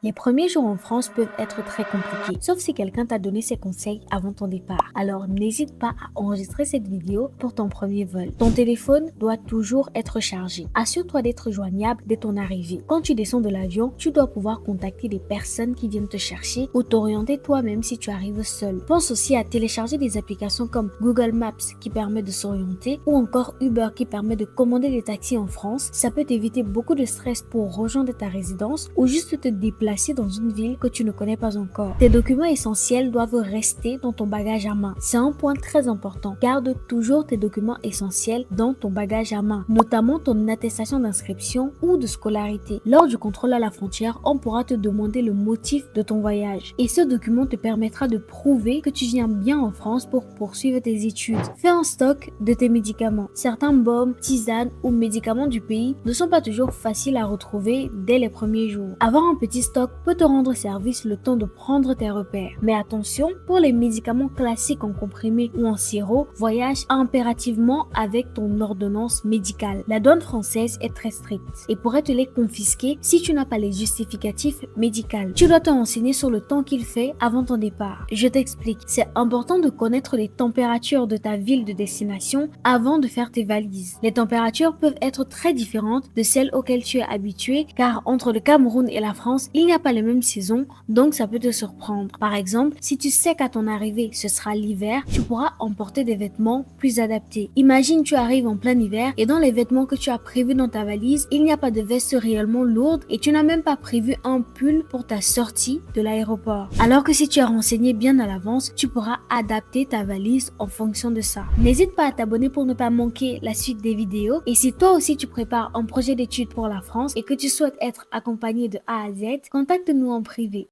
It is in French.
Les premiers jours en France peuvent être très compliqués, sauf si quelqu'un t'a donné ses conseils avant ton départ. Alors n'hésite pas à enregistrer cette vidéo pour ton premier vol. Ton téléphone doit toujours être chargé. Assure-toi d'être joignable dès ton arrivée. Quand tu descends de l'avion, tu dois pouvoir contacter des personnes qui viennent te chercher ou t'orienter toi-même si tu arrives seul. Pense aussi à télécharger des applications comme Google Maps qui permet de s'orienter ou encore Uber qui permet de commander des taxis en France. Ça peut t'éviter beaucoup de stress pour rejoindre ta résidence ou juste te déplacer dans une ville que tu ne connais pas encore. Tes documents essentiels doivent rester dans ton bagage à main. C'est un point très important. Garde toujours tes documents essentiels dans ton bagage à main, notamment ton attestation d'inscription ou de scolarité. Lors du contrôle à la frontière, on pourra te demander le motif de ton voyage et ce document te permettra de prouver que tu viens bien en France pour poursuivre tes études. Fais un stock de tes médicaments. Certains baumes, tisanes ou médicaments du pays ne sont pas toujours faciles à retrouver dès les premiers jours. Avoir un petit stock peut te rendre service le temps de prendre tes repères. Mais attention, pour les médicaments classiques en comprimé ou en sirop, voyage impérativement avec ton ordonnance médicale. La douane française est très stricte et pourrait te les confisquer si tu n'as pas les justificatifs médicaux. Tu dois te renseigner sur le temps qu'il fait avant ton départ. Je t'explique. C'est important de connaître les températures de ta ville de destination avant de faire tes valises. Les températures peuvent être très différentes de celles auxquelles tu es habitué car entre le Cameroun et la France, il n'y a pas les mêmes saisons, donc ça peut te surprendre. Par exemple, si tu sais qu'à ton arrivée, ce sera l'hiver, tu pourras emporter des vêtements plus adaptés. Imagine tu arrives en plein hiver et dans les vêtements que tu as prévus dans ta valise, il n'y a pas de veste réellement lourde et tu n'as même pas prévu un pull pour ta sortie de l'aéroport. Alors que si tu as renseigné bien à l'avance, tu pourras adapter ta valise en fonction de ça. N'hésite pas à t'abonner pour ne pas manquer la suite des vidéos et si toi aussi tu prépares un projet d'études pour la France et que tu souhaites être accompagné de A à Z, contacte-nous en privé.